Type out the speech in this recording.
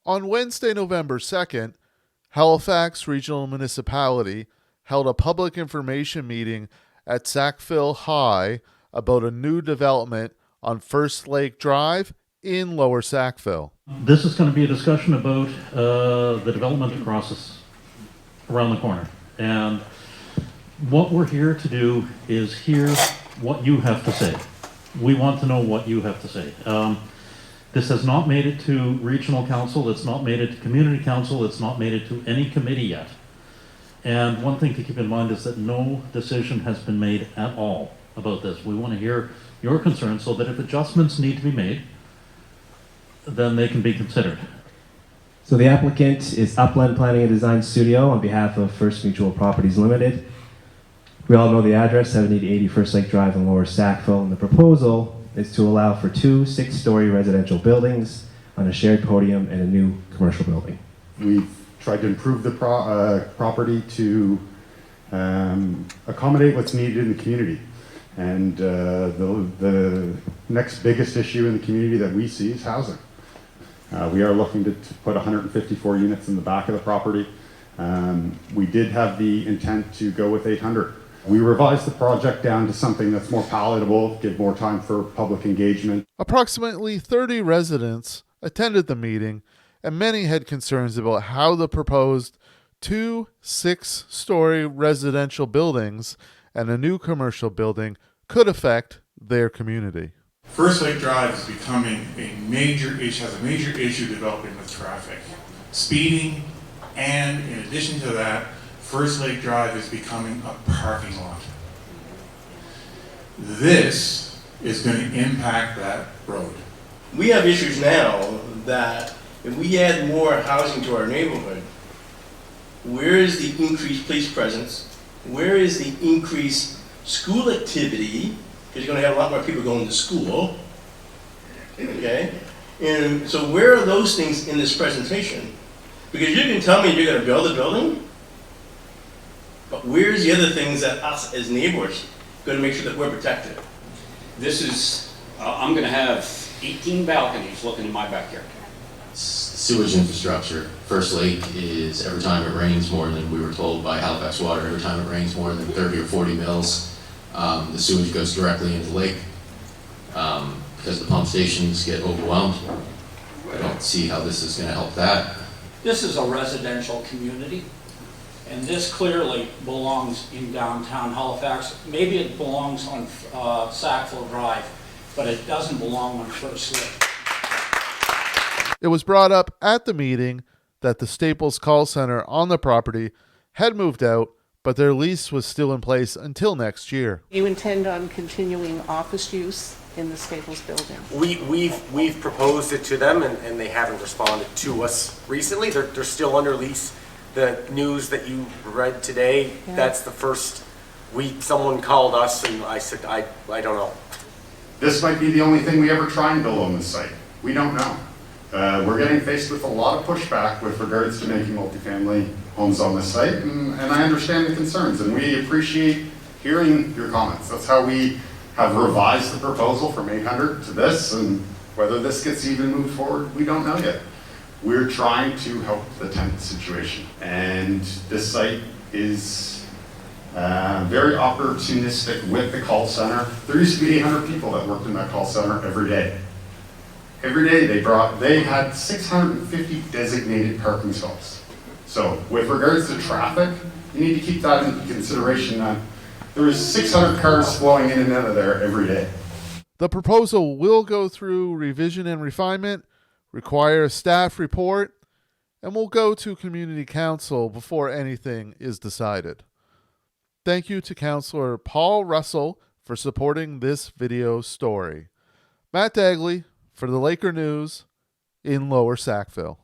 On Wednesday, November 2nd, Halifax Regional Municipality held a public information meeting at Sackville High about a new development on First Lake Drive in Lower Sackville. This is going to be a discussion about the development process around the corner. And what we're here to do is hear what you have to say. We want to know what you have to say. This has not made it to regional council, it's not made it to community council, it's not made it to any committee yet. And one thing to keep in mind is that no decision has been made at all about this. We want to hear your concerns so that if adjustments need to be made, then they can be considered. So the applicant is Upland Planning and Design Studio on behalf of First Mutual Properties Limited. We all know the address, 70-80 First Lake Drive in Lower Sackville, and the proposal is to allow for 2 6-story residential buildings on a shared podium and a new commercial building. We've tried to improve the property to accommodate what's needed in the community. And the next biggest issue in the community that we see is housing. We are looking to put 154 units in the back of the property. We did have the intent to go with 800. We revised the project down to something that's more palatable, give more time for public engagement. Approximately 30 residents attended the meeting, and many had concerns about how the proposed 2 6-story residential buildings and a new commercial building could affect their community. First Lake Drive is becoming a major issue, has a major issue developing with traffic, speeding, and in addition to that, First Lake Drive is becoming a parking lot. This is going to impact that road. We have issues now that if we add more housing to our neighborhood, where is the increased police presence? Where is the increased school activity? Because you're going to have a lot more people going to school. Okay? And so where are those things in this presentation? Because you can tell me you're going to build a building, but where's the other things that us as neighbors going to make sure that we're protected? This is, I'm going to have 18 balconies looking in my backyard. Sewage infrastructure. First Lake is, every time it rains more than we were told by Halifax Water, every time it rains more than 30 or 40 mils, the sewage goes directly into the lake because the pump stations get overwhelmed. I don't see how this is going to help that. This is a residential community, and this clearly belongs in downtown Halifax. Maybe it belongs on Sackville Drive, but it doesn't belong on First Lake. It was brought up at the meeting that the Staples call center on the property had moved out, but their lease was still in place until next year. You intend on continuing office use in the Staples building? We've proposed it to them, and they haven't responded to us recently. They're still under lease. The news that you read today, yeah. That's the first week someone called us, and I said, I don't know. This might be the only thing we ever try and build on this site. We don't know. We're getting faced with a lot of pushback with regards to making multifamily homes on this site, and I understand the concerns, and we appreciate hearing your comments. That's how we have revised the proposal from 800 to this, and whether this gets even moved forward, we don't know yet. We're trying to help the tenant situation, and this site is very opportunistic with the call center. There used to be 800 people that worked in that call center every day. Every day they had 650 designated parking stalls. So with regards to traffic, you need to keep that into consideration that there is 600 cars flowing in and out of there every day. The proposal will go through revision and refinement, require a staff report, and will go to Community Council before anything is decided. Thank you to Councillor Paull Russell for supporting this video story. Matt Dagley for the Laker News in Lower Sackville.